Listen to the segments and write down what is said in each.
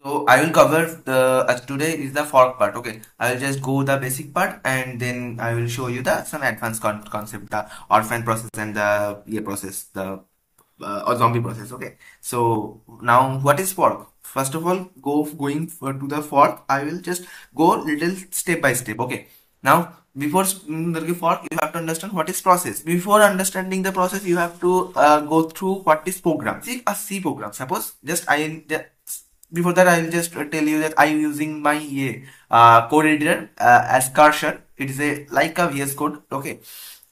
So I will cover the today is the fork part. Okay, I will just go the basic part and then I will show you the some advanced concept, the orphan process and the process, the or zombie process. Okay, so now what is fork? First of all, to the fork, I will just go little step by step. Okay, now before the fork, you have to understand what is process. Before understanding the process, you have to go through what is program. See a C program. Suppose just before that I'll just tell you that I'm using my code editor as Cursor. It is a like a VS Code. Okay,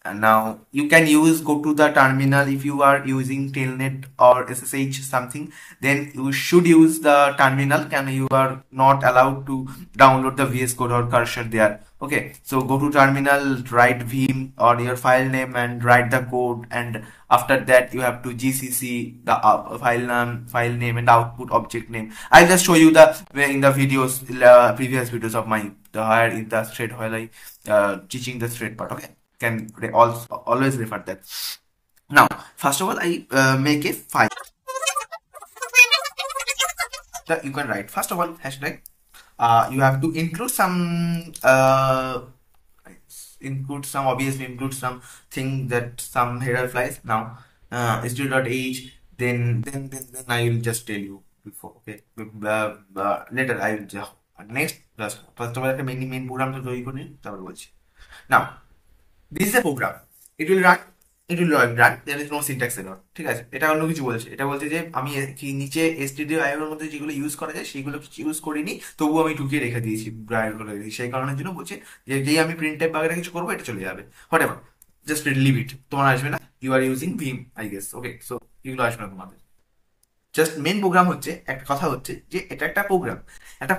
and now you can go to the terminal if you are using Telnet or SSH something. Then you should use the terminal. Can you are not allowed to download the VS Code or Cursor there. Okay, so go to terminal, write vim or your file name and write the code, and after that you have to gcc the file name and output object name. I'll just show you the in the videos, previous videos of my the higher in the thread while I teaching the thread part. Okay, can also always refer that. Now first of all I make a file that you can write. First of all, hashtag you have to include some obviously include some thing that some header flies. Now html.h, then I will just tell you before. Okay, later I will just next just first of all একটা main program তো তৈরি করে নিন, তারপর বলছি। Now this is a program, it will run, there is no syntax error। ঠিক আছে, এটা অন্য কিছু বলছে, এটা বলছে যে আমি নিচে stdio.io এর মধ্যে যেগুলো ইউজ করা যায় সেগুলো কিছু ইউজ করিনি, তবুও আমি ঢুকিয়ে রেখে দিয়েছি ব্রায়ার করে দিয়েছি। সেই কারণের জন্য বলছে যে যেই আমি প্রিন্ট টাইপ বাগেরা কিছু করবো এটা চলে যাবে, হোয়াটএভার, জাস্ট লিভ ইট, তোমার আসবে না। You are using Vim I guess. Okay, so এগুলো আসবে না তোমাদের। জাস্ট মেন প্রোগ্রাম হচ্ছে একটা কথা হচ্ছে যে এটা একটা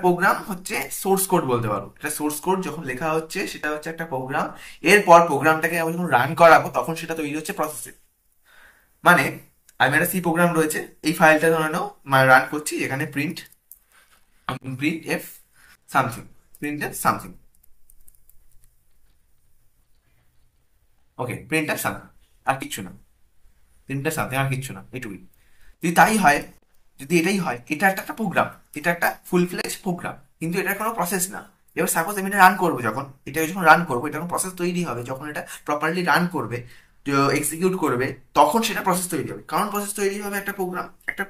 প্রোগ্রাম হচ্ছে সোর্স কোড বলতে পারো। এটা সোর্স কোড যখন লেখা হচ্ছে সেটা হচ্ছে একটা প্রোগ্রাম। এরপর প্রোগ্রামটাকে আমি যখন রান করাবো তখন সেটা তৈরি হচ্ছে প্রসেসে। মানে আমি একটা সি প্রোগ্রাম রয়েছে, এই ফাইলটা ধরে নাও রান করছি, এখানে প্রিন্ট এফ সামথিং। ওকে, প্রিন্ট এফ সামথিং, আর কিচ্ছু না, প্রিন্ট এফ সামথিং আর কিচ্ছু না, এটুকুই। যদি তাই হয়, যদি এটাই হয়, এটা একটা প্রোগ্রাম, এটা একটা ফুল ফ্লেজ প্রোগ্রাম, কিন্তু এটার কোনো প্রসেস না। এবার সাপোজ আমি এটা রান করবো, যখন রান করবো এটা কোনো প্রসেস তৈরি হবে, যখন এটা প্রপারলি রান করবে, এক্সিকিউট করবে, তখন সেটা প্রসেস তৈরি হবে। কারণ প্রসেস তৈরি হবে একটা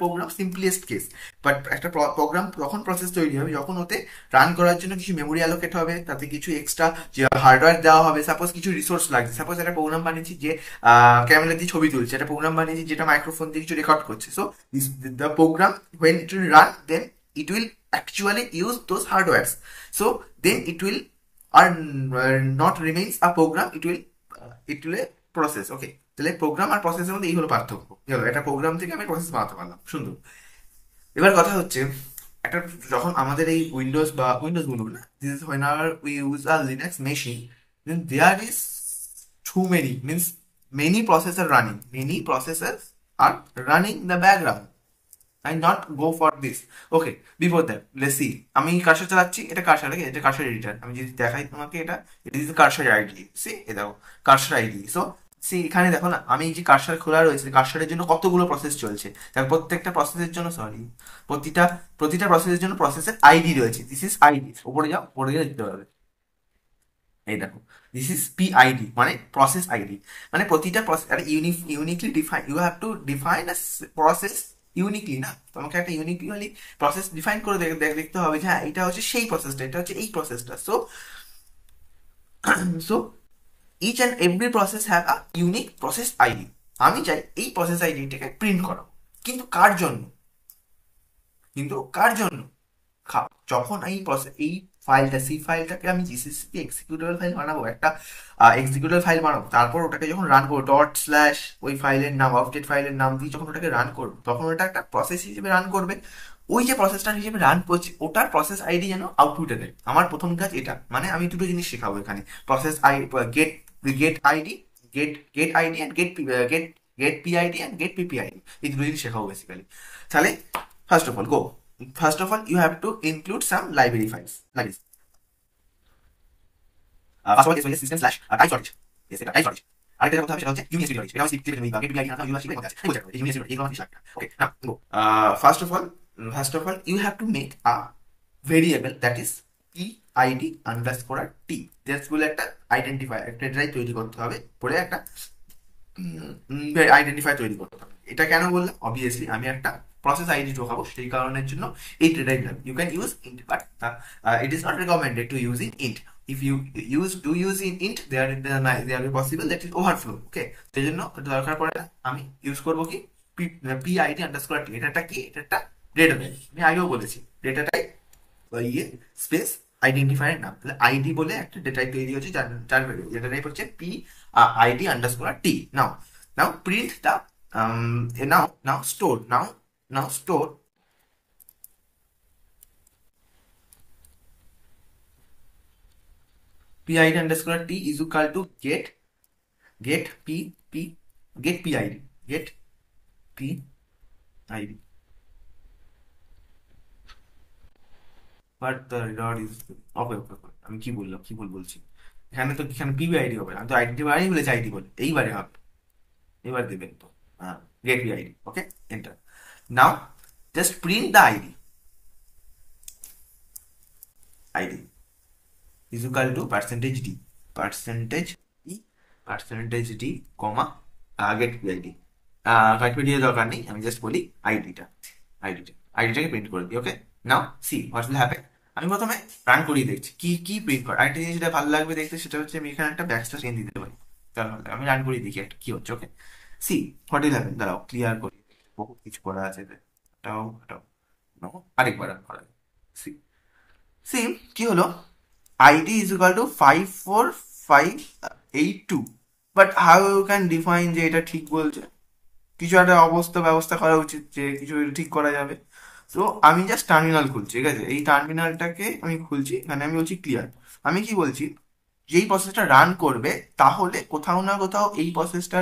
প্রোগ্রাম সিম্পলিয়েস্ট কেস, বাট একটা প্রোগ্রাম তখন প্রসেস তৈরি হবে যখন ওতে রান করার জন্য কিছু মেমোরি অ্যালোকেট হবে, তাতে কিছু এক্সট্রা যে হার্ডওয়্যার দেওয়া হবে, সাপোজ কিছু রিসোর্স লাগছে। সাপোজ একটা প্রোগ্রাম বানিয়েছি যে ক্যামেরা দিয়ে ছবি তুলছে, একটা প্রোগ্রাম বানিয়েছি যেটা মাইক্রোফোন দিয়ে কিছু রেকর্ড করছে। So the program when it will run, then it will actually use those hardwares, so then it will not remains a program, it will a process। ওকে, তাহলে প্রোগ্রাম আর প্রসেসের মধ্যে এই হলো পার্থক্য। গেল, একটা প্রোগ্রাম থেকে আমি প্রসেস বানাতে পারলাম, সুন্দর। এবার কথা হচ্ছে একটা যখন আমাদের এই উইন্ডোজ বলবো না, this is whenever we use a Linux machine, then there is too many means many processors are running in the background। I not go for this। Okay, before that let's see, আমি cursor চালাচ্ছি, এটা cursor editor. আমি যদি দেখাই তোমাকে, এটা is cursor ID. C এ দেখো cursor ID. So C এখানে দেখো না, আমি যে কার্সর খোলা রয়েছে, কার্সরের জন্য কতগুলো প্রসেস চলছে, তার প্রত্যেকটা প্রসেসের জন্য প্রতিটা প্রসেসের জন্য প্রসেসের আইডি রয়েছে। This is ID. উপরে যাও, উপরে গিয়ে দেখতে পারবে, এই দেখো, দিস ইজ পিআইডি মানে প্রসেস আইডি। মানে প্রতিটা process uniquely define, you have to define a process uniquely. না, তোমাকে একটা ইউনিকলি প্রসেস ডিফাইন করে দেখতে হবে যে হ্যাঁ এটা হচ্ছে সেই প্রসেসটা, এটা হচ্ছে এই প্রসেসটা। So each and every process have a unique process ID. আমি চাই এই প্রসেস আইডিটাকে প্রিন্ট করো, কিন্তু কার জন্য যখন এই ফাইলটাকে আমি জিসিসি এক্সিকিউটেবল ফাইল বানাবো, একটা এক্সিকিউটেবল ফাইল বানাবো, তারপর ওটাকে যখন রান করবো ডট স্ল্যাশ ওই ফাইলের নাম, আপডেট ফাইলের নাম দিয়ে যখন ওটাকে রান করবো, তখন ওটা একটা প্রসেস হিসেবে রান করবে। ওই যে প্রসেসটা হিসেবে রান করছে, ওটার প্রসেস আইডি যেন আউটপুটে দেয়। আমার প্রথম কাজ এটা, মানে আমি দুটো জিনিস শেখাবো এখানে, process get ID and get PID and get PPID, এই দুটো জিনিস শেখাবো বেসিক্যালি। তাহলে First of all, you have to include some library files like this। First of all, is system slash type storage। Yes, এটা type storage। আরেকটা কথা হবে সেটা হচ্ছে UNIST storage। এটা হচ্ছে ক্লিক করতে হবে, বা গেট পিআইডি না UNIST এর মধ্যে আছে। বুঝতে পারছো, এই UNIST storage এইগুলো জিনিস লাগবে। ওকে, নাও গো। First of all, first of all you have to make a variable that is PID underscore T just বলে একটা আইডেন্টিফায়ার একটা ডেটাই তৈরি করতে হবে, পরে একটা আইডেন্টিফায়ার তৈরি করতে হবে। এটা কেন বললাম, অবভিয়াসলি আমি একটা প্রসেস আইডি ঢোকাবো, সেই কারণের জন্য এই ডেটাই দিলাম। You can use int but it is not recommended to use in int. If you use in int there will possible that is overflow, okay. সেই জন্য দরকার পড়ে না, আমি ইউজ করবো কি PID underscore T। এটা কি, এটা একটা ডেটা টাইপ, আমি আগেও বলেছি ডেটা টাইপ স্পেস আইডেন্টিফায়ার নাম। তাহলে আইডি বলে একটা ডেটা টাইপ তৈরি হচ্ছে, যার ভ্যালু ডেটা টাইপ হচ্ছে PID underscore T। now print the now store PID underscore T is equal to get PID but the error is okay আমি কি বললাম, কি বলছি এখানে, তো এখানে PID হবে, আমি তো আইডেন্টিফায়ারই বলেছি আইডি বলে, এইবারে হবে, এবার দেবেন তো get PID, okay enter. Now just print the id is equal to percentage d comma get PID। দরকার নেই, আমি জাস্ট বলি আইডিটাকে প্রিন্ট করে দিই, okay. Now C what will happen. আমি প্রথমে রান করিয়ে দেখছি কি প্রিন্ট করে। আরেকটা জিনিস যেটা ভালো লাগবে দেখতে, সেটা হচ্ছে আমি এখানে একটা ব্যাকস্ল্যাশ এন দিতে পারি, তার ভালো লাগে। আমি রান করিয়ে দেখি একটা কি হচ্ছে, ওকে। সি হোয়াট উইল হ্যাপেন, দাঁড়াও ক্লিয়ার করি, বহুত কিছু করা আছে এটাও আরেকবার রান করা সি সি কি হলো, id is equal to 54582, but how you can define যে এটা ঠিক বলছে? কিছু একটা ব্যবস্থা করা উচিত যে কিছু ঠিক করা যাবে। তো আমি জাস্ট টার্মিনাল খুলছি, ঠিক আছে। এই টার্মিনালটাকে আমি খুলছি, এখানে আমি বলছি ক্লিয়ার। আমি কি বলছি, যেই প্রসেসটা রান করবে, তাহলে কোথাও না কোথাও এই প্রসেসটা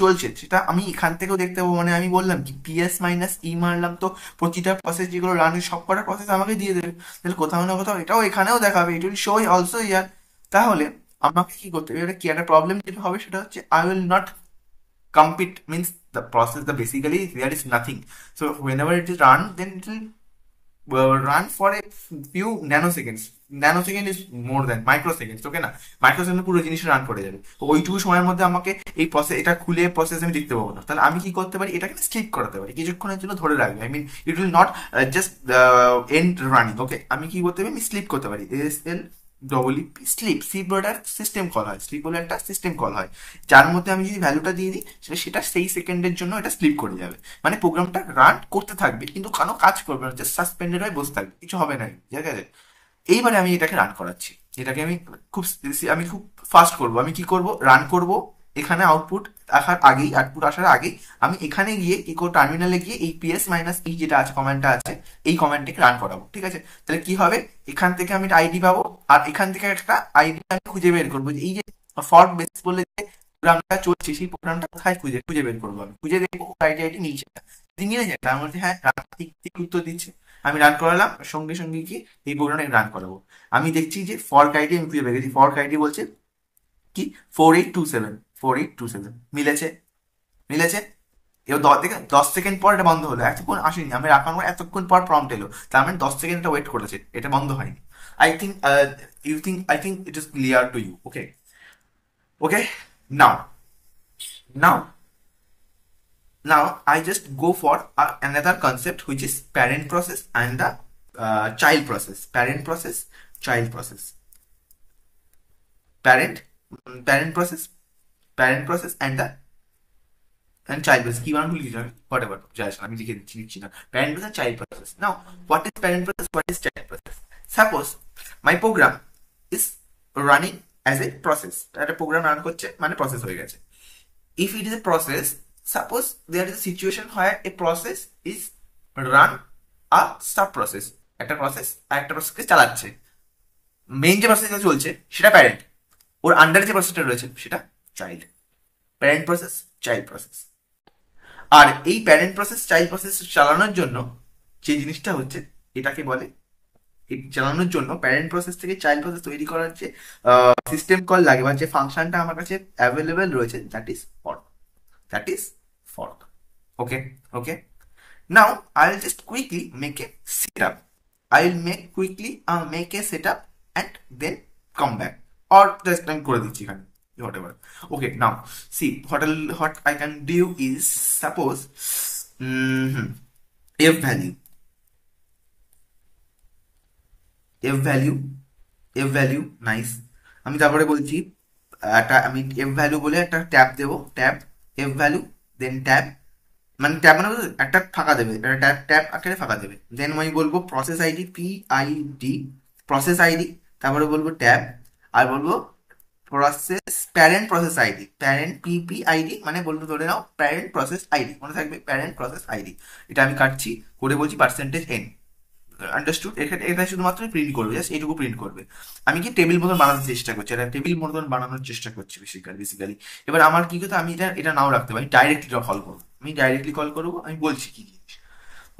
চলছে, সেটা আমি এখান থেকেও দেখতে পাবো। মানে আমি বললাম কি PS-E মারলাম, তো প্রতিটা প্রসেস যেগুলো রান হয় সব কটা প্রসেস আমাকে দিয়ে দেবে। তাহলে কোথাও না কোথাও এটাও এখানেও দেখাবে, ইট উইল শো অলসো ইয়ার। তাহলে আমাকে কি করতে হবে, এটা কি একটা প্রবলেম যেটা হবে, সেটা হচ্ছে I will not compete, means the basically there is nothing. So whenever it is run, then it will run for a few nanoseconds. Nanosecond is more than microseconds, okay না? মাইক্রোসেকেন্ড পুরো জিনিসটা run করে যাবে। ওইটুকু সময়ের মধ্যে আমাকে এই প্রসেস, এটা খুলে প্রসেস আমি দেখতে পাবো না। তাহলে আমি কি করতে পারি, এটাকে স্কিপ করাতে পারি, কিছুক্ষণের জন্য ধরে রাখবে। I mean it will not just and running, okay. আমি কি করতে পারি, আমি স্লিপ করতে পারি, স্লিপ বলে একটা সিস্টেম কল হয়, যার মধ্যে আমি যদি ভ্যালুটা দিয়ে দিই, সেটা সেই সেকেন্ডের জন্য এটা স্লিপ করে যাবে। মানে প্রোগ্রামটা রান করতে থাকবে, কিন্তু কোনো কাজ করবে না, জাস্ট সাসপেন্ডেড হয়ে বসে থাকবে, কিছু হবে না, ঠিক আছে। এইবারে আমি এটাকে রান করাচ্ছি, এটাকে আমি খুব ফাস্ট করবো। আমি কি করব, রান করব, এখানে আউটপুট আসার আগেই আমি এখানে গিয়ে কি করবো, টার্মিনালে গিয়ে এই PS-E যেটা আছে, কমান্ডটা আছে, এই কমান্ডটাকে রান করাবো, ঠিক আছে। তাহলে কি হবে, এখান থেকে আমি একটা আইডি পাবো, আর এখান থেকে একটা আইডি আমি খুঁজে বের করবো, যে এই যে ফর্ক বেসিস বলে যে প্রোগ্রামটা চলছে, সেই প্রোগ্রামটা কোথায় খুঁজে বের করবো। আমি খুঁজে দেখবো আইডি নিয়েছে, যদি নিয়ে যায় তার মধ্যে হ্যাঁ ঠিক উত্তর দিচ্ছে, আমি রান করালাম, সঙ্গে সঙ্গে কি এই প্রোগ্রামটা রান করাবো। আমি দেখছি যে ফর্ক আইডি আমি খুঁজে পেয়ে গেছি, ফর্ক আইডি বলছে কি 4827 মিলেছে। এবার দেখে 10 সেকেন্ড পর এটা বন্ধ হলো, এতক্ষণ আসেনি, আমি রাখার পর এতক্ষণ পর প্রম্পট এলো, তার মানে 10 সেকেন্ড এটা ওয়েট করেছে, এটা বন্ধ হয়নি। I think it is clear to you, okay. Now I just go for another concept, which is parent process and the child process. Parent process child process, parent process and child process, কি বানান ভুলে গেছি আমি, whatever যাই আসে, আমি লিখছি না। parent process, child process. Now what is parent process, what is child process? Suppose my program is running as a process, একটা প্রোগ্রাম রান করছে মানে প্রসেস হয়ে গেছে। if it is a process, suppose there is a situation where a process is run a sub process, একটা process আর একটা প্রসেসকে চালাচ্ছে, main যে প্রসেসটা চলছে সেটা প্যারেন্ট, ওর আন্ডারে যে প্রসেসটা রয়েছে সেটা child. Parent process, child process. আর এই প্যারেন্ট প্রসেস, চাইল্ড প্রসেস চালানোর জন্য যে জিনিসটা হচ্ছে, এটাকে বলে, চালানোর জন্য প্যারেন্ট প্রসেস থেকে চাইল্ড প্রসেস তৈরি করার যে সিস্টেম কল লাগে, বা যে ফাংশনটা আমার কাছে অ্যাভেলেবেল রয়েছে, that is fork, okay. Now I'll just quickly make a setup. I'll make a setup and then come back, or just I'm করে দিচ্ছি এখানে whatever. Okay, now see what I can do is suppose f value f value nice. আমি তারপরে বলছি একটা আমি F value বলে একটা ট্যাব দেবো, ট্যাব এফ ভ্যালু দেন ট্যাব, মানে ট্যাব মানে একটা ফাঁকা দেবে, একটা ট্যাব ট্যাব আকারে ফাঁকা দেবে। দেন আমি বলবো process ID PID, process ID, তারপরে বলবো ট্যাব, আর বলবো parent process ID, parent PPID, মানে বলবো ধরে নাও প্যারেন্ট প্রসেস আইডি, মনে থাকবে প্যারেন্ট প্রসেস আইডি। এটা আমি কাটছি করে বলছি %n। আন্ডারস্টুড? এখানে এটা শুধুমাত্র প্রিন্ট করবে, জাস্ট এইটুকু প্রিন্ট করবে। আমি কি টেবিল মতন বানানোর চেষ্টা করছি, এটা টেবিল মতন বানানোর চেষ্টা করছি বেসিক্যালি। এবার আমার কি করতে, আমি এটা নাও রাখতে পারি, ডাইরেক্টলি কল করবো, আমি বলছি কি জিনিস।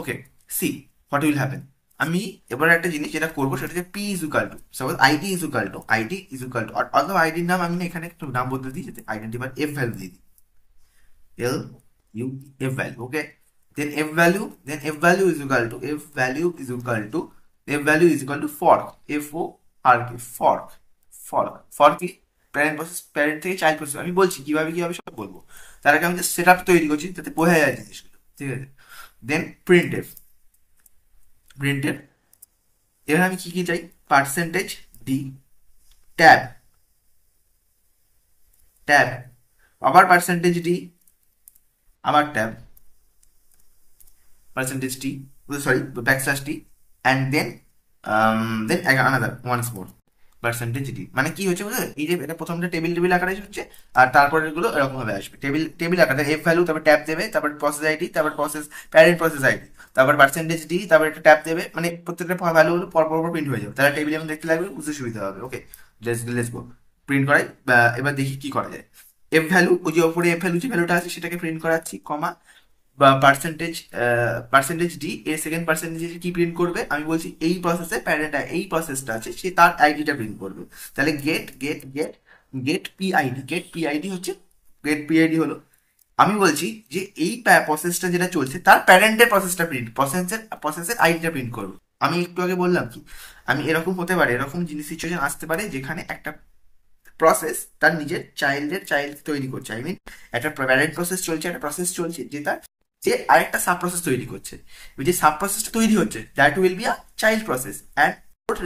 ওকে, সি হোয়াট উইল হ্যাপেন। আমি এবার একটা জিনিস যেটা করবো সেটা হচ্ছে P is equal to, suppose ID is equal to, অথবা আইডির নাম আমি না এখানে একটু নাম বদলে দিই, যাতে আইডেন্টিফায়ার এফ ভ্যালু দিয়ে দিই, f value. Okay, then f value is equal to fork, fork কি প্যারেন্ট থেকে চাইল্ড প্রসেস। আমি বলছি কিভাবে সব বলবো, তার আগে আমি জাস্ট সেটআপ তৈরি করছি যাতে বোঝা যায় জিনিসগুলো, ঠিক আছে। দেন printf, এবার আমি কি চাই, %d ট্যাব, আবার %d, আবার tab, %t, sorry, \t, and then another once more %d। মানে কি হচ্ছে বুঝলে, এই যে এটা প্রথমটা টেবিল আকারে হচ্ছে, আর তারপরে এগুলো এরকম ভাবে আসবে টেবিল আকারে, এফ ভ্যালু, তারপর ট্যাব দেবে, তারপর প্রসেস আইডি, তারপর প্যারেন্ট প্রসেস আইডি, তারপর %d, তারপর একটা ট্যাব দেবে, মানে প্রত্যেকটা ভ্যালু হলো পর প্রিন্ট হয়ে যাবে, তারা টেবিল যেমন দেখতে লাগবে, বুঝতে সুবিধা হবে। ওকে, লেটস গো প্রিন্ট করাই। এবার দেখি কি করা যায়। এফ ভ্যালু, ওই যে ওপরে এফ ভ্যালু যে ভ্যালুটা আছে সেটাকে প্রিন্ট করাচ্ছি, কমা বা পার্সেন্টেজ ডি এর সেকেন্ড পার্সেন্টেজ কি প্রিন্ট করবে, আমি বলছি এই প্রসেসে প্যারেন্ট এই প্রসেসটা আছে সে তার আইডিটা প্রিন্ট করবে। তাহলে গেট পিআইডি হচ্ছে, হলো, আমি বলছি যে এই প্রসেসটা যেটা চলছে তার প্যারেন্টের প্রসেসটা প্রসেসের আইডিটা প্রিন্ট করবে। আমি একটু আগে বললাম কি, আমি এরকম হতে পারে, এরকম জিনিস সিচুয়েশন আসতে পারে যেখানে একটা প্রসেস তার নিজের চাইল্ড তৈরি করছে, আই মিন একটা প্যারেন্ট প্রসেস চলছে, একটা প্রসেস চলছে যে আরেকটা সাব প্রসেস তৈরি করছে, যে সাব প্রসেসটা তৈরি হচ্ছে that will be a child process, and ওর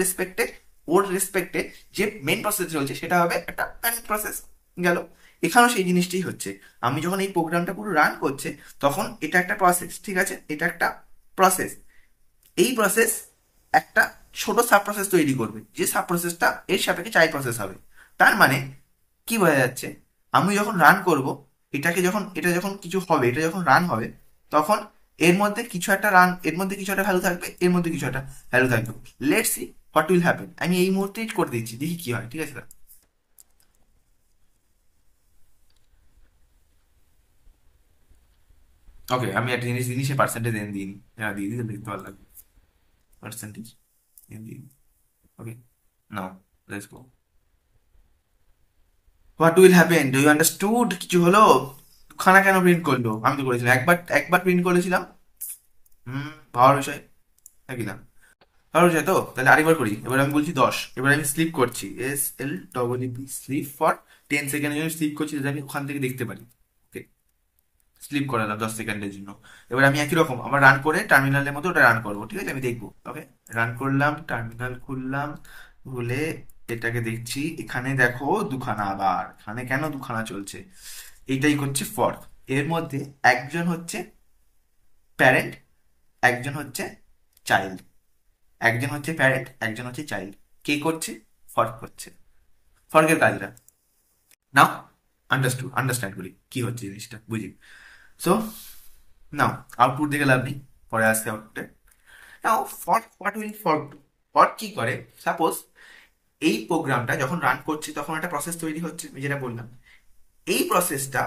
রেসপেক্টে যে মেন প্রসেস চলছে সেটা হবে একটা প্যারেন্ট প্রসেস। গেল, এখানেও সেই জিনিসটাই হচ্ছে। আমি যখন এই প্রোগ্রামটা পুরো রান করছে তখন এটা একটা প্রসেস, ঠিক আছে, এটা একটা প্রসেস, এই প্রসেস একটা ছোট সাব প্রসেস তৈরি করবে, যে সাব প্রসেসটা এর সাপেক্ষে চাইল্ড প্রসেস হবে। তার মানে কি বোঝা যাচ্ছে, আমি যখন রান করব এটা যখন কিছু হবে, এটা যখন রান হবে তখন এর মধ্যে কিছু একটা ভ্যালু থাকবে, এর মধ্যে কিছু একটা ভ্যালু থাকবে। Let's see what will happen. আমি এই মুহূর্তেই করে দিচ্ছি, দেখি কি হয়, ঠিক আছে। ওকে, আমি একটা জিনিসের পার্সেন্টেজ এন দিই, হ্যাঁ দিয়ে দিতে দেখতে ভালো লাগবে, পার্সেন্টেজ এন দিই। Okay, now let's go. What will happen, do you understood? কিছু হলো? খানা কেন প্রিন্ট করলো? আমি তো করেছিলাম একবার প্রিন্ট করেছিলাম। ভাবার বিষয় নাকি না, ভাবার বিষয় তো। তাহলে আরেকবার করি, এবার আমি বলছি 10, এবার আমি স্লিপ করছি, SLEEP, স্লিপ ফর 10 সেকেন্ডের জন্য স্লিপ করছি, যাতে আমি ওখান থেকে দেখতে পারি। ওকে, স্লিপ করালাম 10 সেকেন্ডের জন্য। এবার আমি একই রকম আবার রান করে টার্মিনালের মতো ওটা রান করবো, ঠিক আছে, আমি দেখবো। ওকে, রান করলাম, টার্মিনাল খুললাম, খুলে এটাকে দেখছি, এখানে দেখো দুখানা, আবার এখানে কেন দুখানা চলছে, এইটাই হচ্ছে ফর্ক। এর মধ্যে একজন হচ্ছে প্যারেন্ট, একজন হচ্ছে চাইল্ড, একজন হচ্ছে চাইল্ড। কে করছে? ফর্ক করছে। ফর্কের কাজটা নাও আন্ডারস্ট্যান্ড করি কি হচ্ছে জিনিসটা, বুঝি। সো নাও আউটপুট দেখে লাভ নেই, পরে আসছে আউটপুটে। Now fork, what will fork do? Fork কি করে, সাপোজ এই প্রোগ্রামটা যখন রান করছে তখন একটা প্রসেস তৈরি হচ্ছে, আমি যেটা বললাম, এই প্রসেসটা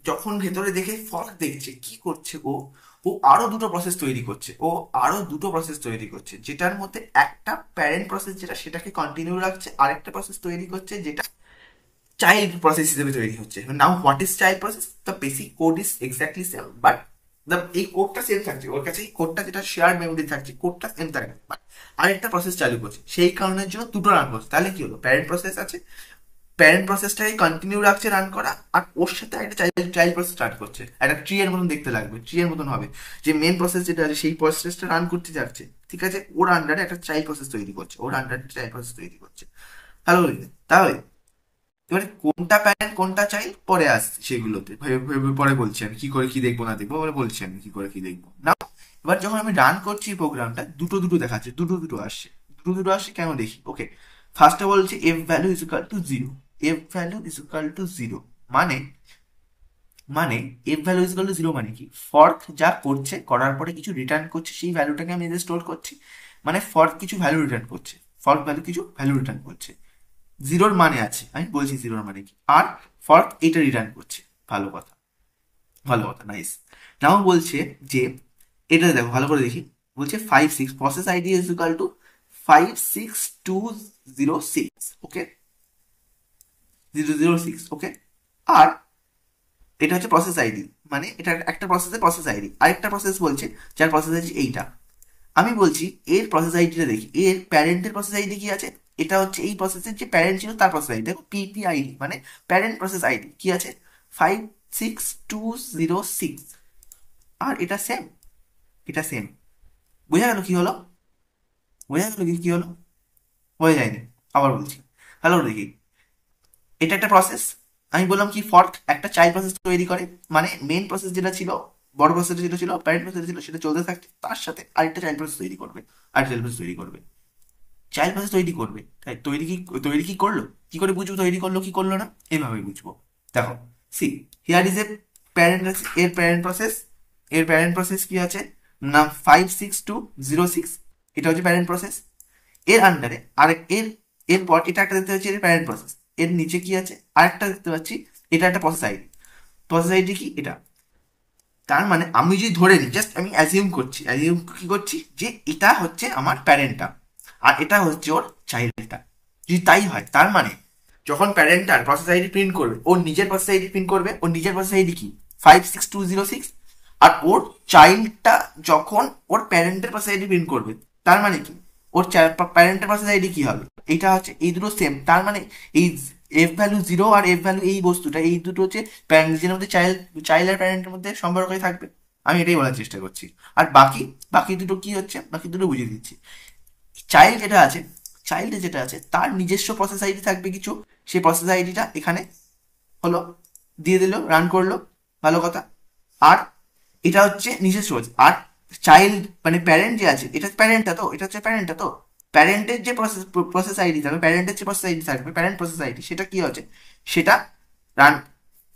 যখন ভেতরে দেখে ফর্ক দেখছে কি করছে, ও আরো দুটো প্রসেস তৈরি করছে, যেটার মধ্যে একটা প্যারেন্ট প্রসেস যেটা সেটাকে কন্টিনিউ রাখছে, আরেকটা প্রসেস তৈরি করছে যেটা চাইল্ড প্রসেস হিসেবে তৈরি হচ্ছে। Now what is child process? The basic code is exactly same, but এই কোডটা সেম থাকছে, ওর কাছে এই কোডটা যেটা শেয়ার মেমোরি থাকছে, কোডটা সেম থাকছে, বাট আরেকটা প্রসেস চালু করছে, সেই কারণের জন্য দুটো রান করছে। তাহলে কি হলো, প্যারেন্ট প্রসেস আছে, প্যারেন্ট প্রসেসটাকে কন্টিনিউ রাখছে রান করা, আর ওর সাথে একটা চাইল্ড চাইল্ড প্রসেস স্টার্ট করছে, একটা ট্রি এর মতন দেখতে লাগবে, ট্রি এর মতন হবে, যে মেন প্রসেস যেটা আছে সেই প্রসেসটা রান করতে যাচ্ছে, ঠিক আছে, ওর আন্ডারে একটা চাইল্ড প্রসেস তৈরি করছে, ওর আন্ডারে একটা চাইল্ড প্রসেস তৈরি করছে। ভালো বুঝলে? তাহলে এবারে কোনটা প্যারেন্ট কোনটা চাইল্ড পরে আসছে, সেগুলোতে পরে বলছি আমি কি করে কি দেখবো না দেখবো, পরে বলছি আমি কি করে কি দেখবো না। এবার যখন আমি রান করছি প্রোগ্রামটা, দুটো দুটো দেখাচ্ছে, দুটো দুটো আসছে, দুটো দুটো আসছে কেন দেখি। ওকে, ফার্স্টে বলছে F value is equal to zero, F value is equal to zero, মানে মানে F value is equal to zero মানে কি, ফর্ক যা করছে, করার পরে কিছু রিটার্ন করছে, সেই ভ্যালুটাকে আমি এদের স্টোর করছি, মানে ফর্ক কিছু ভ্যালু রিটার্ন করছে, ফর্ক ভ্যালু কিছু ভ্যালু রিটার্ন করছে, জিরোর মানে আছে, আমি বলছি জিরোর মানে কি, আর ফর্ক এটা রিটার্ন করছে। ভালো কথা, ভালো কথা, নাইস। নাও বলছে যে এটা দেখো ভালো করে দেখি, বলছে 56 process ID is equal to 56206, ওকে, 006, ওকে, আর এটা হচ্ছে প্রসেস আইডি, মানে এটা একটা প্রসেসের প্রসেস আইডি, আরেকটা প্রসেস বলছে যার প্রসেস আইডি এইটা। আমি বলছি এর প্রসেস আইডিটা দেখি, এর প্যারেন্টের প্রসেস আইডি কি আছে, এটা হচ্ছে এই প্রসেসের যে প্যারেন্ট ছিল তার প্রসেস আইডি, দেখো পিপিআইডি মানে প্যারেন্ট প্রসেস আইডি কি আছে, 56206, আর এটা সেম, এটা সেম। বোঝা গেল কি হলো, বোঝা গেল কি হলো, বোঝা যায়নি, আবার বলছি, হ্যালো দেখি, এটা একটা প্রসেস, আমি বললাম কি ফর্ক একটা চাইল্ড প্রসেস তৈরি করে, মানে মেন প্রসেস যেটা ছিল, বড় প্রসেস যেটা ছিল, প্যারেন্ট প্রসেস ছিল, সেটা চলতে থাকছে, তার সাথে আরেকটা চাইল্ড প্রসেস তৈরি করবে, আরেকটা চাইল্ড প্রসেস তৈরি করবে, চাইল্ড প্রসেস তৈরি করবে, তাই তৈরি কি করলো, কি করে বুঝবো তৈরি করলো কি করলো না, এইভাবে বুঝবো। দেখো, C here is a parent, এর প্যারেন্ট প্রসেস, এর প্যারেন্ট প্রসেস কি আছে না 56206, এটা হচ্ছে প্যারেন্ট প্রসেস, এর আন্ডারে আর এর এরপর এটা একটা দেখতে পাচ্ছি, এর প্যারেন্ট প্রসেস, এর নিচে কি আছে আরেকটা দেখতে পাচ্ছি, এটা একটা প্রসেস আইডি, প্রসেস আইডি কি এটা, তার মানে আমি যদি ধরে নিই, জাস্ট আমি অ্যাজিউম করছি, অ্যাজিউম কি করছি যে এটা হচ্ছে আমার প্যারেন্টটা, আর এটা হচ্ছে ওর চাইল্ডটা, যদি তাই হয় তার মানে যখন প্যারেন্টটার প্রসেস আইডি প্রিন্ট করবে, ওর নিজের প্রসেস আইডি প্রিন্ট করবে, ওর নিজের প্রসেস আইডি কি 56206, আর ওর চাইল্ডটা যখন ওর প্যারেন্টের প্রসেস আইডি প্রিন্ট করবে, তার মানে কি ওর প্যারেন্টের প্রসেস আইডি কি হবে, এটা হচ্ছে এই দুটো সেম, তার মানে এই এফ ভ্যালু জিরো আর এফ ভ্যালু এই বস্তুটা, এই দুটো হচ্ছে নিজের মধ্যে চাইল্ড চাইল্ড আর প্যারেন্টের মধ্যে সম্পর্কই থাকবে, আমি এটাই বলার চেষ্টা করছি। আর বাকি বাকি দুটো কি হচ্ছে, বাকি দুটো বুঝিয়ে দিচ্ছি। চাইল্ড যেটা আছে, চাইল্ডে যেটা আছে তার নিজস্ব প্রসেস আইডি থাকবে কিছু, সেই প্রসেস আইডিটা এখানে হলো দিয়ে দিল, রান করলো, ভালো কথা। আর এটা হচ্ছে নিজস্ব, আর চাইল্ড মানে প্যারেন্ট যে আছে, এটা প্যারেন্টটা তো, এটা হচ্ছে প্যারেন্টটা তো, প্যারেন্টের যে প্রসেস আইডি থাকবে, প্যারেন্টের যে প্রসেস আইডি থাকবে, প্যারেন্ট প্রসেস আইডি, সেটা কি হচ্ছে, সেটা রান,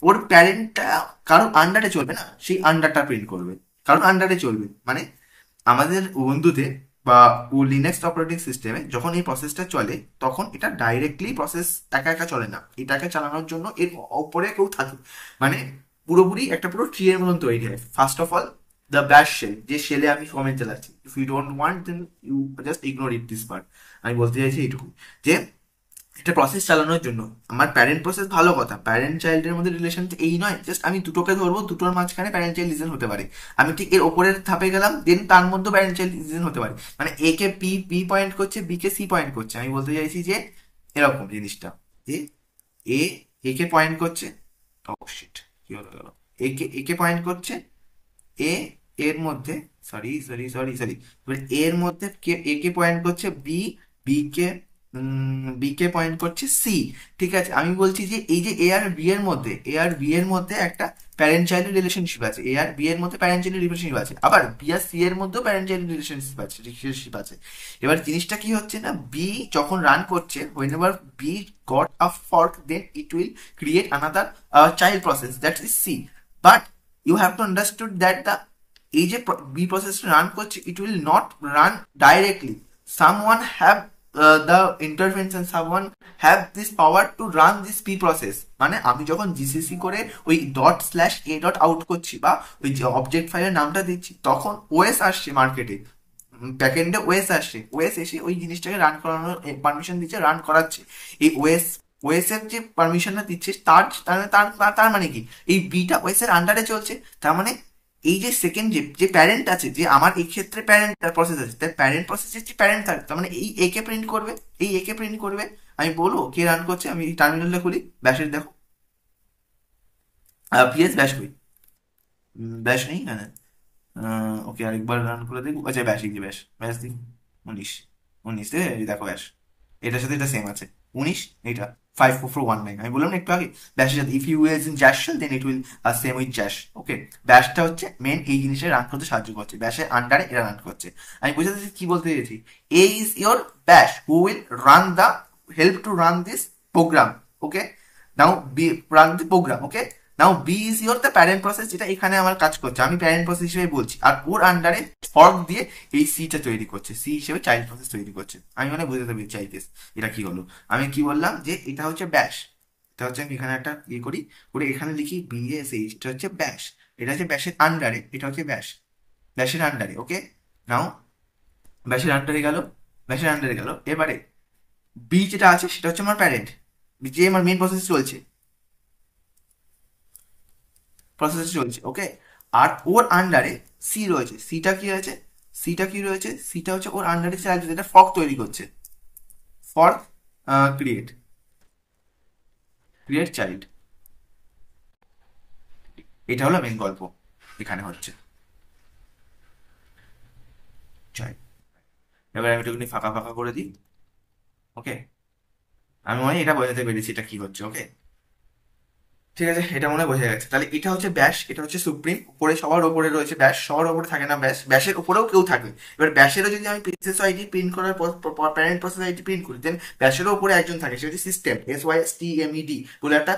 ওর প্যারেন্টটা কারোর আন্ডারে চলবে না, সেই আন্ডারটা প্রিন্ট করবে, কারণ আন্ডারে চলবে, মানে আমাদের উবুন্টুতে বা লিনাক্স অপারেটিং সিস্টেমে যখন এই প্রসেসটা চলে, তখন এটা ডাইরেক্টলি প্রসেস একা একা চলে না, এটাকে চালানোর জন্য এর ওপরে কেউ থাকে, মানে পুরোপুরি একটা পুরো ট্রি এর মতন তৈরি হয়। First of all the bash shell, যে শেলে আমি কমেন্ট চালাচ্ছি, if you don't want then you just ignore it this part, আমি বলতে চাইছি এইটুকু, যে এটা প্রসেস চালানোর জন্য আমার প্যারেন্ট প্রসেস, ভালো কথা, প্যারেন্ট চাইল্ডের মধ্যে রিলেশন এই নয়, জাস্ট আমি দুটোকে ধরবো, দুটোর মাঝখানে প্যারেন্ট চাইল্ড রিলেশন হতে পারে, আমি ঠিক এর ওপরের ধাপে গেলাম, দেন তার মধ্যে প্যারেন্ট চাইল্ড রিলেশন হতে পারে, মানে এ কে পি পি পয়েন্ট করছে, বি কে সি পয়েন্ট করছে, আমি বলতে চাইছি যে এরকম জিনিসটা, যে এ এ কে পয়েন্ট করছে, ও শিট কি হলো গেল, এ কে পয়েন্ট করছে, এ এর মধ্যে, সরি, এর মধ্যে এ কে পয়েন্ট করছে বি, বি কে বি কে পয়েন্ট করছে সি, ঠিক আছে, আমি বলছি যে এই যে এ আর বি এর মধ্যে, এ আর বি এর মধ্যে একটা প্যারেন্ট চাইল্ড রিলেশনশিপ আছে, এ আর বি এর মধ্যে প্যারেন্ট চাইল্ড রিলেশনশিপ আছে, আবার বি আর সি এর মধ্যেও প্যারেন্ট চাইল্ড রিলেশনশিপ আছে। এবার জিনিসটা কি হচ্ছে না, বি যখন রান করছে, whenever we got a fork, then it will create another child process, that is C, but you have to understood that the এই যে বি প্রসেসটা রান করছে, ইট will not run directly, someone have the intervention, someone have this power to run this p process, মানে আমি যখন GCC করে ওই dot slash A dot out করছি, বা ওই যে অবজেক্ট ফাইলের নামটা দিচ্ছি, তখন ওএস আসছে মার্কেটে, ব্যাকএন্ডে ওএস আসছে, ওএস এসে ওই জিনিসটাকে রান করানোর পারমিশন দিচ্ছে, রান করাচ্ছে, এই ওএস এর যে পারমিশনটা দিচ্ছে, তার তার তার তার মানে কি, এই বিটা ওএস এর আন্ডারে চলছে, তার মানে এই যে সেকেন্ড যে প্যারেন্ট আছে, যে আমার এই ক্ষেত্রে প্যারেন্ট প্রসেস আছে, তাই প্যারেন্ট প্রসেসের যে প্যারেন্ট থাকে, তার মানে এই একে প্রিন্ট করবে, এই একে প্রিন্ট করবে। আমি বলবো কে রান করছে, আমি এই টার্মিনালটা খুলি, ব্যাশের দেখো, পিএস ব্যাশ কই, ব্যাশ নেই হ্যাঁ। ওকে আরেকবার রান করে দেখবো, আচ্ছা ব্যাশ, এই যে ব্যাশ, ব্যাশ দিই 19, 19 এই দেখো ব্যাশ, এটার সাথে এটা সেম আছে 19, এইটা 54419। আমি বললাম না একটু আগে, ব্যাশের সাথে if you use in zsh shell then it will same with zsh. Okay, ব্যাশটা হচ্ছে মেন এই জিনিসটা রান করতে সাহায্য করছে, ব্যাশের আন্ডারে এটা রান করছে। আমি বুঝতে চাইছি কি বলতে চাইছি, এ is your bash who will run the help to run this program. Okay, now B run the program. Okay, now B is your the parent process, যেটা এখানে আমার কাজ করছে, আমি প্যারেন্ট প্রসেস হিসেবে বলছি, আর ওর আন্ডারে ফর্ক দিয়ে এই সিটা তৈরি করছে, সি হিসেবে চাইল্ড প্রসেস তৈরি করছে। আমি মানে বুঝতে পেরেছি চাইতেস এটা কি হলো। আমি কি বললাম যে এটা হচ্ছে ব্যাশ, এটা হচ্ছে আমি এখানে একটা ইয়ে করি, করে এখানে লিখি বিএসএইচ, এটা হচ্ছে ব্যাশ, এটা হচ্ছে ব্যাশের আন্ডারে, এটা হচ্ছে ব্যাশ, ব্যাশের আন্ডারে। ওকে, নাও ব্যাশের আন্ডারে গেল, ব্যাশের আন্ডারে গেল, এবারে বি যেটা আছে সেটা হচ্ছে আমার প্যারেন্ট, যে আমার মেন প্রসেস চলছে, প্রসেস চলছে। ওকে, আর ওর আন্ডারে সি রয়েছে, সিটা কি রয়েছে, সিটা কি রয়েছে, সিটা হচ্ছে ওর আন্ডারে চাইল্ড, যেটা ফর্ক তৈরি করছে, ফর্ক ক্রিয়েট, ক্রিয়েট চাইল্ড, এটা হলো মেন গল্প এখানে হচ্ছে চাইল্ড। এবার আমি একটুখানি ফাঁকা ফাঁকা করে দিই। ওকে, আমি মনে হয় এটা বোঝাতে পেরেছি এটা কি হচ্ছে। ওকে, ঠিক আছে, এটা মনে হয় বোঝা গেছে। তাহলে এটা হচ্ছে ব্যাশ, এটা হচ্ছে সুপ্রিম, উপরে সবার উপরে রয়েছে ব্যাশ, সবার উপরে থাকে না ব্যাশ, ব্যাশের উপরেও কেউ থাকে। এবার ব্যাশেরও যদি আমি প্রিন্সেস আইডি প্রিন্ট করার পর প্যারেন্ট প্রসেস আইডি প্রিন্ট করি, দেন ব্যাশেরও উপরে একজন থাকে, সেটা হচ্ছে সিস্টেম, SYSTEMED বলে একটা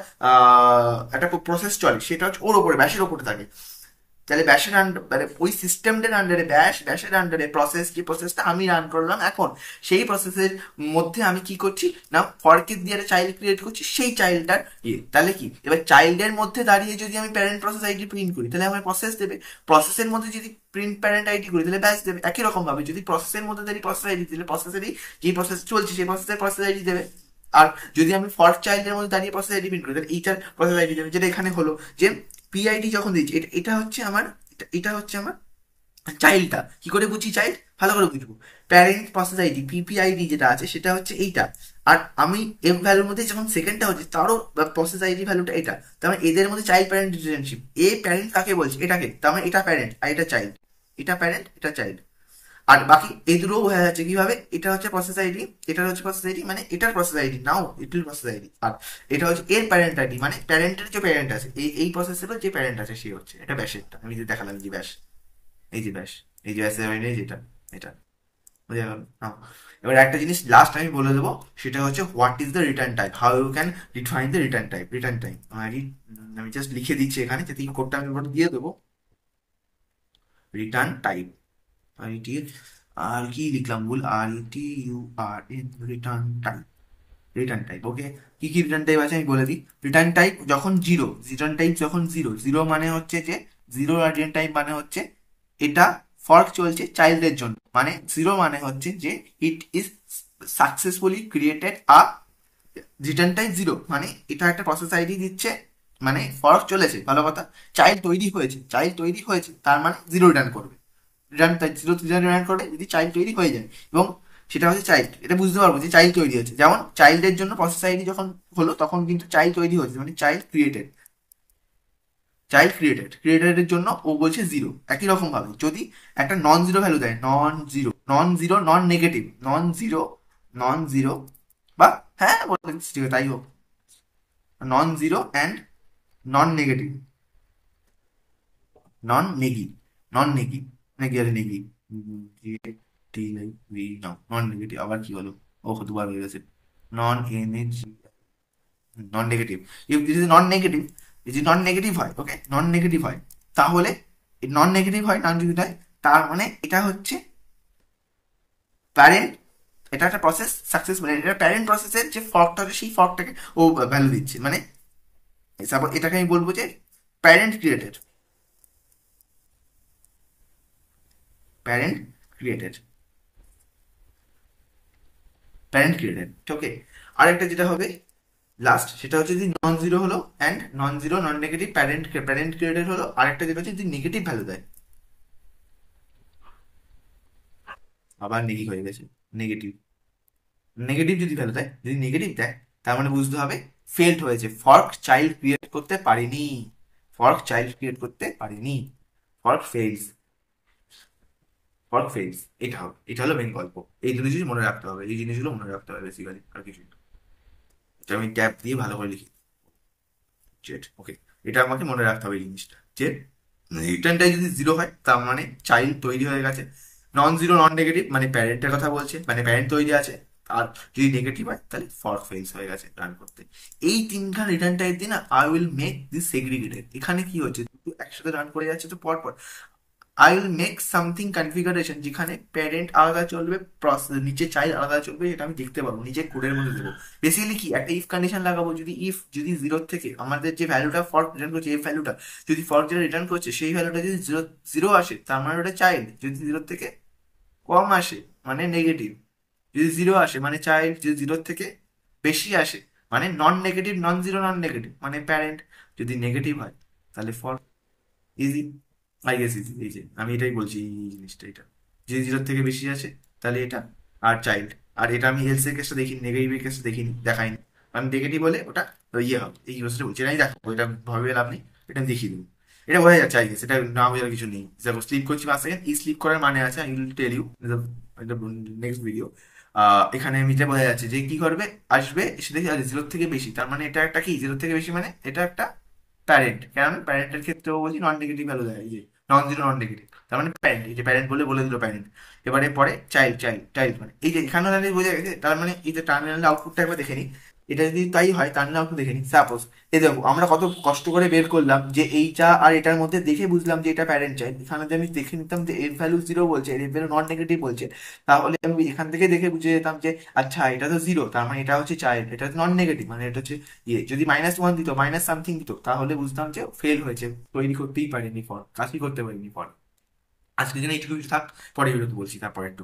একটা প্রসেস চলে, সেটা হচ্ছে ওর উপরে, ব্যাশের উপরে থাকে। তাহলে ব্যাশের মানে ওই সিস্টেমটার আন্ডারে ব্যাশের আন্ডারে প্রসেস, যে প্রসেসটা আমি রান করলাম এখন, সেই প্রসেসের মধ্যে আমি কি করছি না, ফরকে দিয়ে একটা চাইল্ড ক্রিয়েট করছি, সেই চাইল্ডটার ইয়ে। তাহলে কি, এবার চাইল্ডের মধ্যে দাঁড়িয়ে যদি আমি প্যারেন্ট প্রসেস আইডি প্রিন্ট করি, তাহলে আমার প্রসেস দেবে, প্রসেসের মধ্যে যদি প্রিন্ট প্যারেন্ট আইডি করি তাহলে ব্যাশ দেবে। একই রকম ভাবে যদি প্রসেসের মধ্যে দাঁড়িয়ে প্রসেস আইডি দিলে, প্রসেসেরই যে প্রসেস চলছে সেই প্রসেসের প্রসেস আইডি দেবে। আর যদি আমি ফর চাইল্ডের মধ্যে দাঁড়িয়ে প্রসেস আইডি প্রিন্ট করি, তাহলে এইটার প্রসেস আইডি দেবে, যেটা এখানে হলো যে পিআইডি যখন দিচ্ছি, এটা এটা হচ্ছে আমার, এটা হচ্ছে আমার চাইল্ডটা। কি করে বুঝি চাইল্ড, ভালো করে বুঝবো, প্যারেন্ট প্রসেস আইডি পিপিআইডি যেটা আছে সেটা হচ্ছে এইটা, আর আমি এফ ভ্যালুর মধ্যে যখন সেকেন্ডটা হচ্ছে তারও প্রসেস আইডি ভ্যালুটা এটা, তার মানে এদের মধ্যে চাইল্ড প্যারেন্ট রিলেশনশিপ, এ প্যারেন্ট কাকে বলছে, এটাকে, তার মানে এটা প্যারেন্ট আর এটা চাইল্ড, এটা প্যারেন্ট এটা চাইল্ড। আর বাকি এই দুটো বোঝা যাচ্ছে কিভাবে, এটা হচ্ছে প্রসেস আইডি, এটা হচ্ছে প্রসেস আইডি, মানে এটার প্রসেস আইডি নাও ইট প্রসেস আইডি, আর এটা হচ্ছে এর প্যারেন্ট আইডি, মানে প্যারেন্টের যে প্যারেন্ট আছে, এই প্রসেসেরও যে প্যারেন্ট আছে সে হচ্ছে, এটা ব্যাসেরটা আমি যে দেখালাম, যে ব্যাস, এই যে ব্যাস, এই যে ব্যাসের আইডি যেটা, এটা বুঝে গেল। হ্যাঁ, এবার একটা জিনিস লাস্ট আমি বলে দেবো, সেটা হচ্ছে what is the return type, how you can define the return type. Return type আমি জাস্ট লিখে দিচ্ছি এখানে, যাতে কোডটা আমি এবার দিয়ে দেবো। রিটার্ন টাইপ, আইটি, আর কি লিখলাম ভুল, RETURN, return type, return type. Okay, কি কি রিটার্ন টাইপ আছে আমি বলে দিই। রিটার্ন টাইপ যখন জিরো, রিটার্ন টাইপ যখন জিরো, জিরো মানে হচ্ছে যে জিরো, রিটার্ন টাইপ মানে হচ্ছে এটা ফর্ক চলছে চাইল্ডের জন্য, মানে জিরো মানে হচ্ছে যে it is successfully created a return type zero, মানে এটা একটা প্রসেস আইডি দিচ্ছে, মানে ফর্ক চলেছে, ভালো কথা, চাইল্ড তৈরি হয়েছে, চাইল্ড তৈরি হয়েছে, তার মানে জিরো রিটার্ন করবে, রিটার্ন জিরো রিটার্ন করবে যদি চাইল্ড তৈরি হয়ে যায়, এবং সেটা হচ্ছে চাইল্ড, এটা বুঝতে পারবো যে চাইল্ড তৈরি হয়েছে। যেমন চাইল্ডের জন্য প্রসেস আইডি যখন হলো তখন কিন্তু চাইল্ড তৈরি হয়েছে, মানে চাইল্ড ক্রিয়েটেড, চাইল্ড ক্রিয়েটেড, ক্রিয়েটেডের জন্য ও বলছে জিরো। একই রকম ভাবে যদি একটা নন জিরো ভ্যালু দেয়, non zero, non zero, non negative, non zero, non zero, বা হ্যাঁ বলে দিচ্ছি, ঠিক আছে, তাই হোক, non zero and non negative, non neg, non neg, neg আর নেগি, নন নেগেটিভ, আবার কি হলো, ও দুবার হয়ে গেছে, non N E G, non negative. If this is non negative, যদি নন নেগেটিভ হয়, ওকে, নন নেগেটিভ হয়, তাহলে নন নেগেটিভ হয়, নন নেগেটিভ হয়, তার মানে এটা হচ্ছে প্যারেন্ট, এটা একটা প্রসেস সাকসেস, মানে এটা প্যারেন্ট প্রসেসের যে ফর্কটা আছে সেই ফর্কটাকে ও ভ্যালু দিচ্ছে, মানে সাপোজ এটাকে আমি বলবো যে parent created, parent created, parent created. Okay, আরেকটা যেটা হবে লাস্ট সেটা হচ্ছে যদি নন জিরো হলো, and non zero non negative parent parent created হলো, আরেকটা যেটা হচ্ছে যদি নেগেটিভ ভ্যালু দেয়, আবার নেগেটিভ হয়ে গেছে, নেগেটিভ নেগেটিভ যদি ভ্যালু দেয়, যদি নেগেটিভ দেয়, তার মানে বুঝতে হবে ফেল্ড হয়েছে, ফর্ক চাইল্ড ক্রিয়েট করতে পারিনি, ফর্ক চাইল্ড ক্রিয়েট করতে পারিনি, ফর্ক ফেলস, ফর্ক ফেলস। এটা হবে, এটা হলো মেন গল্প। এই দুটো জিনিস মনে রাখতে হবে, এই জিনিসগুলো মনে রাখতে হবে বেসিক্যালি, আর কিছু না। এটা আমি ট্যাব দিয়ে ভালো করে লিখি, জেড, ওকে। এটা আমাকে মনে রাখতে হবে এই জিনিসটা, যে রিটার্নটাই যদি জিরো হয় তার মানে চাইল্ড তৈরি হয়ে গেছে, নন জিরো নন নেগেটিভ মানে প্যারেন্টের কথা বলছে, মানে প্যারেন্ট তৈরি আছে, আর যদি নেগেটিভ হয় তাহলে ফর্ক ফেলস হয়ে গেছে রান করতে। এই তিনখান রিটার্ন টাইপ দিয়ে না I will make this segregated. এখানে কি হচ্ছে, দুটো একসাথে রান করে যাচ্ছে তো পর পর, I will make something configuration যেখানে প্যারেন্ট আলাদা চলবে, প্রসেস নিচে চাইল্ড আলাদা চলবে, এটা আমি দেখতে পারবো নিজের কোডের মধ্যে দেবো। বেসিক্যালি কি একটা ইফ কন্ডিশন লাগাবো, যদি ইফ যদি জিরো থেকে আমাদের যে ভ্যালুটা ফর্ক রিটার্ন করছে, এই ভ্যালুটা যদি ফর্ক যেটা রিটার্ন করছে সেই ভ্যালুটা যদি জিরো জিরো আসে তার মানে ওটা চাইল্ড, যদি জিরো থেকে কম আসে মানে নেগেটিভ, যদি জিরো আসে মানে চাইল্ড, যদি জিরোর থেকে বেশি আসে মানে নন negative, non zero non negative মানে প্যারেন্ট, যদি নেগেটিভ হয় তাহলে for. Easy, I guess easy. এই যে আমি এটাই বলছি, এই জিনিসটা এটা, যে জিরোর থেকে বেশি আছে তাহলে এটা, আর চাইল্ড। আর এটা আমি এলস এর কেসটা দেখিনি, নেগেটিভ এর কেসটা দেখিনি, দেখাইনি, কারণ নেগেটিভ হলে ওটা ইয়ে হবে, এই জিনিসটা বলছি নাই, দেখো এটা ভাবে লাভ নেই, এটা আমি দেখিয়ে দেবো। এটা বোঝা যাচ্ছে আই গেস, এটা না বোঝার কিছু নেই। দেখো স্লিপ করছি 5 সেকেন্ড, এই স্লিপ করার মানে আছে, I will tell you next video. এখানে আমি এটা বোঝা যাচ্ছে যে কি করবে, আসবে এসে দেখি আরে জিরোর থেকে বেশি, তার মানে এটা একটা কি, জিরোর থেকে বেশি মানে এটা একটা প্যারেন্ট, কারণ প্যারেন্টের ক্ষেত্রেও বলছি নন নেগেটিভ ভ্যালু দেয়, এই যে নন জিরো নন নেগেটিভ, তার মানে প্যারেন্ট, এই যে প্যারেন্ট বলে বলে দিল প্যারেন্ট। এবারে পরে চাইল্ড চাইল্ড চাইল্ড মানে এই যে এখানে দাঁড়িয়ে বোঝা গেছে, তার মানে এই যে টার্মিনাল আউটপুটটা একবার দেখে নিই, এটা যদি তাই হয় টার্মিনাল আউটপুট দেখে নিই, সাপোজ এই দেখো আমরা কত কষ্ট করে বের করলাম যে এইটা আর এটার মধ্যে দেখে বুঝলাম যে এটা প্যারেন্ট চাইল্ড, এখানে যদি আমি দেখে নিতাম যে এর ভ্যালু জিরো বলছে, এর ভ্যালু নন নেগেটিভ বলছে, তাহলে আমি এখান থেকে দেখে বুঝে যেতাম যে আচ্ছা এটা তো জিরো, তার মানে এটা হচ্ছে চাইল্ড, এটা নন নেগেটিভ মানে এটা হচ্ছে ইয়ে, যদি -1 দিত, মাইনাস সামথিং দিত, তাহলে বুঝতাম যে ফেল হয়েছে, তৈরি করতেই পারিনি ফর, কাজই করতে পারিনি ফর। আজকের জন্য এইটুকু থাক, পরে ভিডিওতে বলছি তারপর একটু।